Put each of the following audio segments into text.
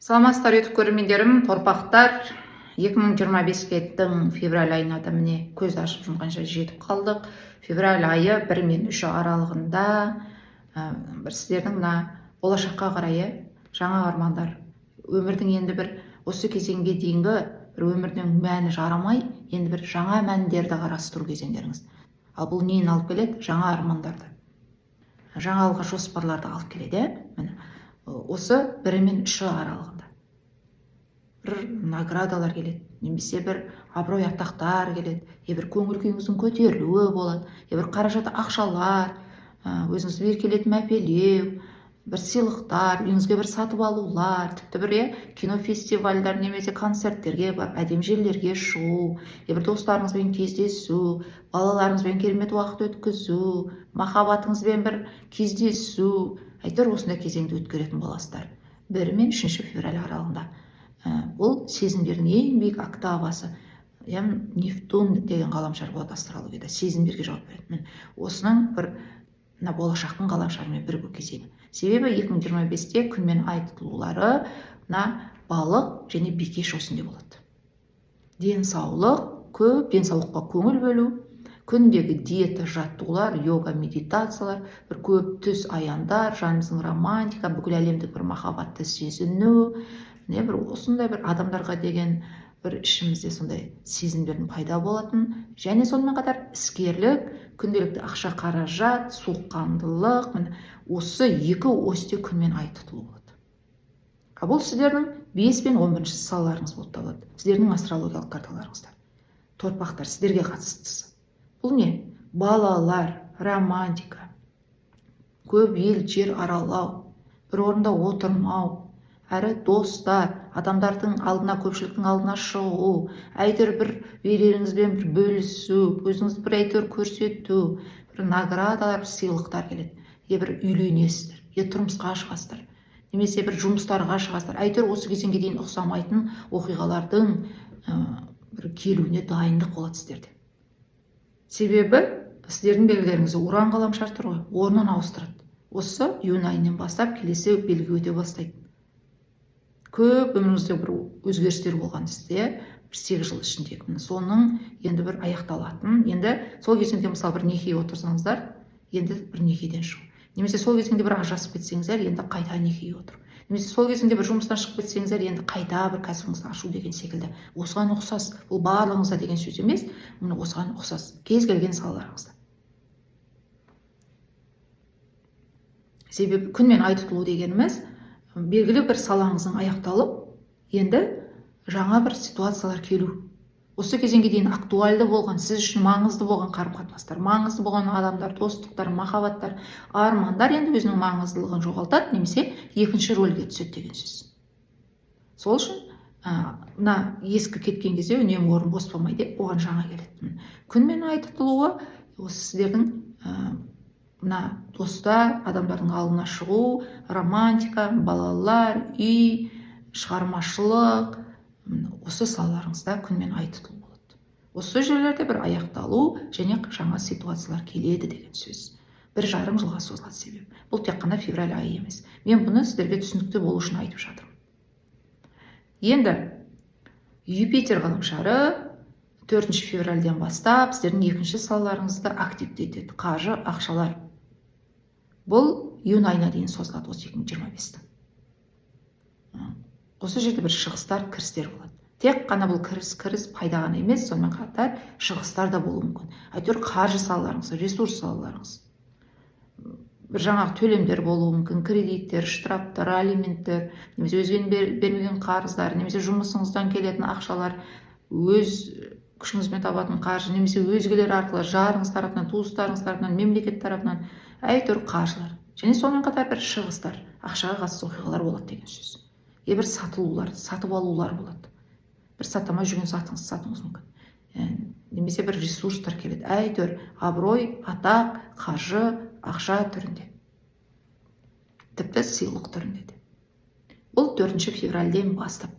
Саламатсыздар YouTube көрермендерім, торпақтар. 2025-дің февраль айына да міне көзді ашып жұмғанша жетіп қалдық. Февраль айы 1 мен 3 аралығында бір сіздердің мына болашаққа қарай жаңа армандар, өмірдің енді бір осы кезеңге дейінгі бір өмірдің мәні жарамай, енді бір жаңа мәндерді қарастыру кезеңдеріңіз. Ал бұл нені алып келеді? Жаңа армандарды, жаңа алға жоспарларды алып келеді. Міне осы 1 мен 3 аралығында бір наградалар келеді, немесе бір абырой атақтар келеді, бір көңіл күйіңіздің көтерілуі болады, бір қаражат ақшалар, өзіңізді еркелетіп мәпелеу, бір сыйлықтар, үйіңізге бір сатып алулар, тіпті бір кино фестивальдар немесе концерттерге барып, әдемі жерлерге шығу, бір достарыңызбен кездесу, балаларыңызбен керемет уақыт өткізу, махаббатыңызбен бір кездесу, әйтеуір осындай кезеңді өткеретін боласыздар 1 мен 3 февраль аралығында. Бұл сезімдердің ең биік октавасы, Нефтун деген ғаламшар болады астрологияда, сезімдерге жауап береді. Осының бір болашақтың ғаламшарымен бірігу кезеңі. Себебі 2025-те күн мен ай тұтылулары балық және бикеш осындай болады. Денсаулық, көп денсаулыққа көңіл бөлу, күндегі диета, жаттығулар, йога, медитациялар, бір көп түс аяндар, жанымыздың романтика, бүкіл әлемдік бір махаббатты сезіну, бір осындай бір адамдарға деген бір ішімізде сондай сезімдердің пайда болатын, және сонымен қатар іскерлік, күнделікті ақша қаражат, суыққандылық, осы екі осьте күн мен ай тұтылу болады. Бұл сіздердің 5 пен 11 салаларыңыз болып табылады. Сіздердің астрологиялық карталарыңызда. Торпақтар сіздерге қатыстысы. Бұл не? Балалар, романтика, көп ел жер аралау, бір орында отырмау, әрі достар, адамдардың алдына, көпшіліктің алдына шығу, әйтеуір бір береріңізбен бір бөлісу, өзіңізді бір әйтеуір көрсету, бір наградалар, сыйлықтар келеді. Бір үйленесіздер, тұрмысқа шығасыздар, немесе бір жұмыстарға шығасыздар. Әйтеуір осы кезеңге дейін ұқсамайтын оқиғалардың бір келуіне дайындық болады сіздерде. Себебі сіздердің белгілеріңізде уран ғаламшар тұр ғой, орнын ауыстырады. Осы июнь айынан бастап келесі белгі өте бастайды. Көп өміріңізде бір өзгерістер болған сізде 8 жыл ішінде. Соның енді бір аяқталатын, енді сол кезеңде мысалы бір некеге отырсаңыздар, енді бір некеден шығу. Немесе сол кезеңде бір ажырасып кетсеңіздер, енді қайта некеге отыру. Немесе сол кезеңде бір жұмыстан шығып кетсеңіздер, енді қайта бір кәсібіңізді ашу деген секілді. Осыған ұқсас, бұл барлығыңызда деген сөз емес, осыған ұқсас кез келген салаларыңызда. Себебі күн мен ай тұтылу дегеніміз белгілі бір салаңыздың аяқталып, енді жаңа бір ситуациялар келу. Осы кезеңге дейін актуальды болған, сіз үшін маңызды болған қарым-қатынастар, маңызды болған адамдар, достықтар, махаббаттар, армандар енді өзінің маңыздылығын жоғалтады, немесе екінші рөлге түседі деген сөз. Сол үшін мына ескі кеткен кезде үнемі орын бос болмайды, оған жаңа келеді. Күн мен ай тұтылуы осы сіздердің мына достар, адамдардың алдына шығу, романтика, балалар, үй, шығармашылық, осы салаларыңызда күн мен ай тұтылу болады. Осы жерлерде бір аяқталу және жаңа ситуациялар келеді деген сөз. 1,5 жылға созылады себебі. Бұл тек қана февраль айы емес. Мен бұны сіздерге түсінікті болу үшін айтып жатырмын. Енді Юпитер ғаламшары 4 февральден бастап сіздердің екінші салаларыңызды активтетеді. Қаржы, ақшалар. Бұл июнь айына дейін созылады осы 2025-тің. Осы жерде бір шығыстар, кірістер болады. Тек қана бұл кіріс пайда ғана емес, сонымен қатар шығыстар да болуы мүмкін. Әйтеуір қаржы салаларыңыз, ресурс салаларыңыз. Бір жаңағы төлемдер болуы мүмкін, кредиттер, штрафтар, алименттер, немесе өзгенің бермеген қарыздар, немесе жұмысыңыздан келетін ақшалар, өз күшіңізбен табатын қаржы, немесе өзгелер арқылы, жарыңыз тарапынан, туыстарыңыз тарапынан, мемлекет тарапынан, әйтеуір қаржылар. Және сонымен қатар бір шығыстар, ақшаға қатысты оқиғалар болады деген сөз. Бір сатылулар, сатып алулар болады. Бір сатамай жүрген затыңызды сатуыңыз мүмкін. Немесе бір ресурстар келеді. Әйтеуір абырой, атақ, қаржы, ақша түрінде. Тіпті сыйлық түрінде де. Бұл 4 февральден бастап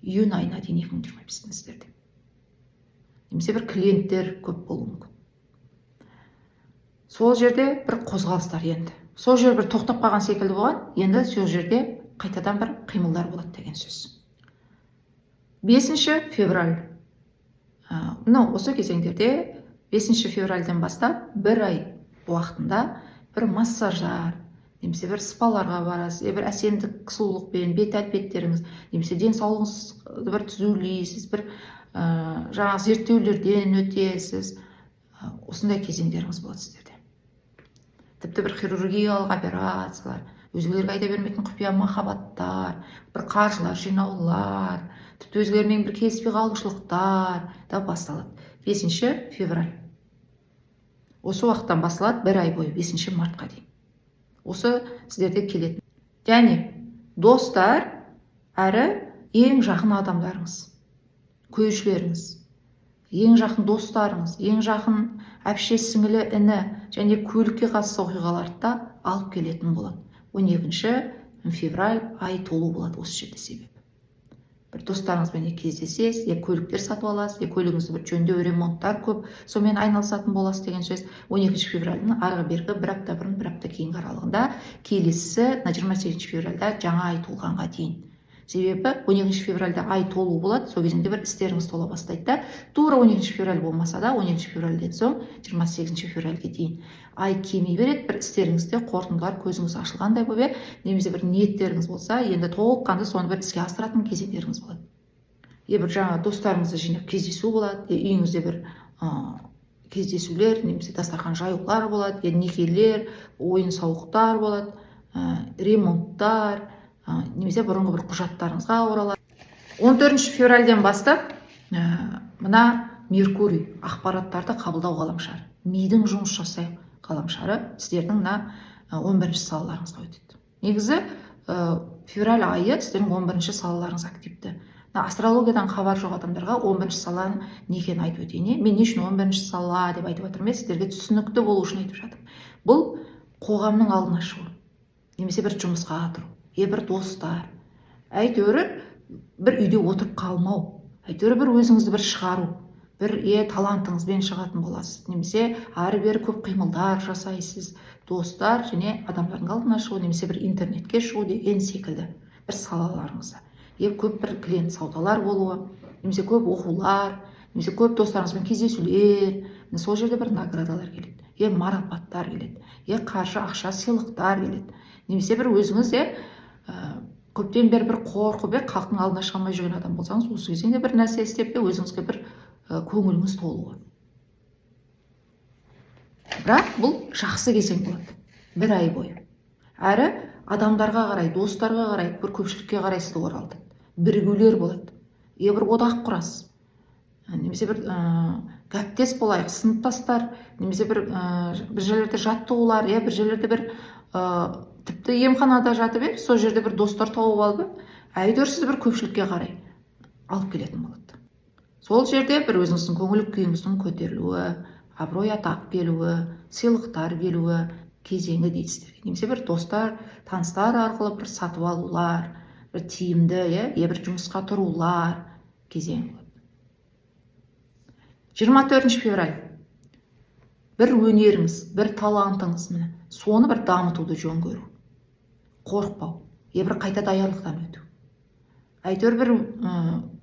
июнь айына дейін 2025-тің сіздерде. Немесе бір клиенттер көп болуы мүмкін. Сол жерде бір қозғалыстар енді. Сол жер бір тоқтап қалған секілді болған, енді сол жерде қайтадан бір қимылдар болады деген сөз. 5 февраль. Осы кезеңдерде 5 февральден бастап бір ай уақытында бір массаждар, немесе бір спаларға барасыз, бір әсемдік сұлулықпен бет әлпеттеріңіз, немесе денсаулығыңызды бір түзулейсіз, бір жаңағы зерттеулерден өтесіз. Осындай кезеңдеріңіз болады сіздерде. Тіпті бір хирургиялық операциялар, өзгелерге айта бермейтін құпия махаббаттар, бір қаржылар жинаулар, тіпті өзгелермен бір келіспей қалушылықтар да басталады. 5 февраль. Осы уақыттан басталады бір ай бойы 5 мартқа дейін. Осы сіздерде келетін. Және достар әрі ең жақын адамдарыңыз, көршілеріңіз, ең жақын достарыңыз, ең жақын әпше, сіңілі, іні және көлікке қатысты оқиғаларды да алып келетін болады. 12 февраль ай толу болады осы жерде себеп. Бір достарыңызбен кездесесіз, көліктер сатып аласыз, көлігіңізді бір жөндеу, ремонттар көп, сонымен айналысатын боласыз деген сөз. 12 февральдың арғы бергі бір апта бұрын, бір апта кейінгі аралығында, келесі 28 февральда жаңа ай толғанға дейін. Себебі 12 февральда ай толу болады, сол кезінде бір істеріңіз тола бастайды да, тура 12 февраль болмаса да, 12 февральден соң 28 февральге дейін ай кемей береді, бір істеріңізде қорытындылар көзіңіз ашылғандай болып, немесе бір ниеттеріңіз болса, енді толыққанды соны бір іске асыратын кезеңдеріңіз болады. Бір жаңа достарыңызды жинап кездесу болады, үйіңізде бір кездесулер, немесе дастархан жаюлар болады, некелер, ойын сауықтар болады, ремонттар, немесе бұрынғы бір құжаттарыңызға оралады. 14 февральден бастап мына Меркурий ақпараттарды қабылдау ғаламшары, мидың жұмыс жасай ғаламшары сіздердің 11 салаларыңызға өтеді. Негізі февраль айы сіздердің 11 салаларыңыз активті. Астрологиядан хабар жоқ адамдарға 11 саланың не екенін айтып өтейін. Мен не үшін 11 сала деп айтып отырмын, сіздерге түсінікті болу үшін айтып жатырмын. Бұл қоғамның алдына шығу, немесе бір жұмысқа тұру, бір достар, әйтеуір бір үйде отырып қалмау, әйтеуір бір өзіңізді бір шығару, бір талантыңызбен шығатын боласыз, немесе ары-бері көп қимылдар жасайсыз, достар және адамдардың алдына шығу, немесе бір интернетке шығу деген секілді бір салаларыңызда. Көп бір клиент саудалар болуы, немесе көп оқулар, немесе көп достарыңызбен кездесулер, сол жерде бір наградалар келеді, марапаттар келеді, қаржы, ақша, сыйлықтар келеді, немесе бір өзіңіз көптен бері бір қорқып, халықтың алдына шыға алмай жүрген адам болсаңыз, осы кезеңде бір нәрсе істеп, өзіңізге бір көңіліңіз толуы. Бірақ бұл жақсы кезең болады, бір ай бойы. Әрі адамдарға қарай, достарға қарай, бір көпшілікке қарай сізді оралтады. Бірігулер болады, бір одақ құрасыз, немесе бір гәптес болайық, сыныптастар, немесе бір жерлерде жаттығулар, бір жерлерде бір тіпті емханада жатып, сол жерде бір достар тауып алып, әйтеуір сізді бір көпшілікке қарай алып келетін болады. Сол жерде бір өзіңіздің көңіл күйіңіздің көтерілуі, абырой атақ келуі, сыйлықтар келуі кезеңі дейсіздер. Немесе бір достар, таныстар арқылы бір сатып алулар, бір тиімді, бір жұмысқа тұрулар кезеңі болады. 24 февраль. Бір өнеріңіз, бір талантыңыз, соны бір дамытуды жөн көру. Қорықпау, бір қайта даярлықтан өту. Әйтеуір бір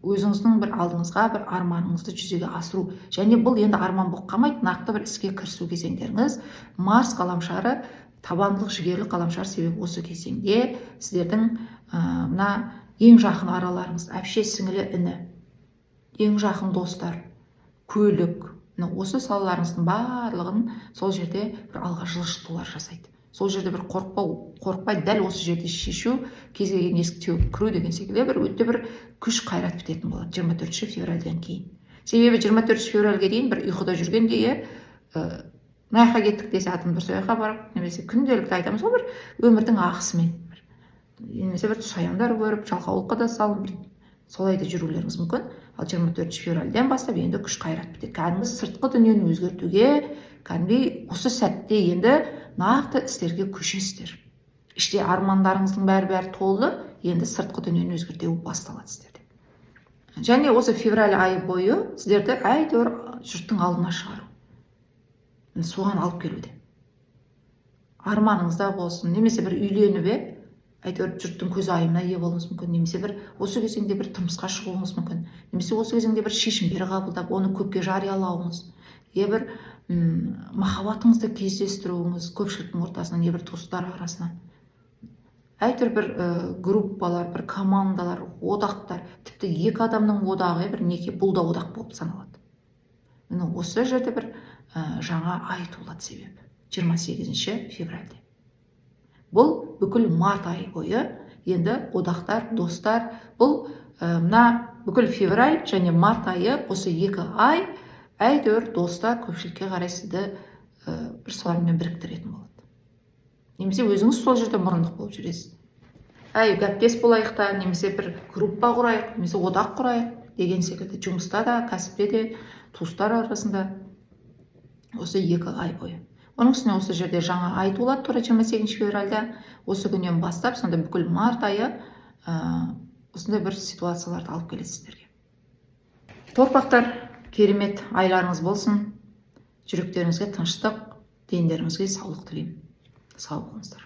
өзіңіздің бір алдыңызға бір арманыңызды жүзеге асыру. Және бұл енді арман болып қалмайды, нақты бір іске кірісу кезеңдеріңіз. Марс ғаламшары, табандылық, жігерлік ғаламшар себебі осы кезеңде сіздердің ең жақын араларыңыз, әпше, сіңілі, іні, ең жақын достар, көлік, осы салаларыңыздың барлығын сол жерде бір алға жылжытулар жасайды. Сол жерде бір қорықпай, дәл осы жерде шешу, кез келген есік теуіп кіру деген секілді бір өте бір күш қайрат бітетін болады 24 февральден кейін. Себебі 24 февральге дейін бір ұйқыда жүргенде, мына жаққа кеттік десе адам дұрыс жаққа барып, немесе күнделікті айтамыз ғой, бір өмірдің ағысымен, немесе бір тұсаяндар көріп, жалқаулыққа да салып, солай да жүрулеріңіз мүмкін. Ал 24 февральден бастап енді күш қайрат бітеді. Кәдімгі сыртқы дүниені өзгертуге, кәдімгі осы сәтте енді нақты істерге көшесіздер. Іште армандарыңыздың бәрі толды, енді сыртқы дүниені өзгерту басталады сіздерде. Және осы февраль айы бойы сіздерді әйтеуір жұрттың алдына шығару, соған алып келуде. Арманыңызда болсын, немесе бір үйленіп, әйтеуір жұрттың көзайымына ие болуыңыз мүмкін, немесе бір осы кезеңде бір тұрмысқа шығуыңыз мүмкін, немесе осы кезеңде бір шешімдер қабылдап оны көпке жариялауыңыз, е бір махаббатыңызды кездестіруіңіз көпшіліктің ортасынан, не бір туыстар арасынан. Әйтеуір бір группалар, бір командалар, одақтар, тіпті екі адамның одағы, бір неке, бұл да одақ болып саналады. Міне осы жерде бір жаңа ай туылады себебі 28 февральде. Бұл бүкіл март айы бойы енді одақтар, достар, бұл мына бүкіл февраль және март айы, осы екі ай әйтеуір достар көпшілікке қарай сізді бір солармен біріктіретін болады. Немесе өзіңіз сол жерде мұрындық болып жүресіз. Әй, гәптес болайық та, немесе бір группа құрайық, немесе одақ құрайық деген секілді. Жұмыста да, кәсіпте де, туыстар арасында осы екі ай бойы. Оның үстіне осы жерде жаңа ай туылады, тура 28 февральда. Осы күннен бастап, сонда бүкіл март айы осындай бір ситуацияларды алып келеді сіздерге. Торпақтар, керемет айларыңыз болсын. Жүректеріңізге тыныштық, денлеріңізге саулық тілеймін. Сау болыңыздар.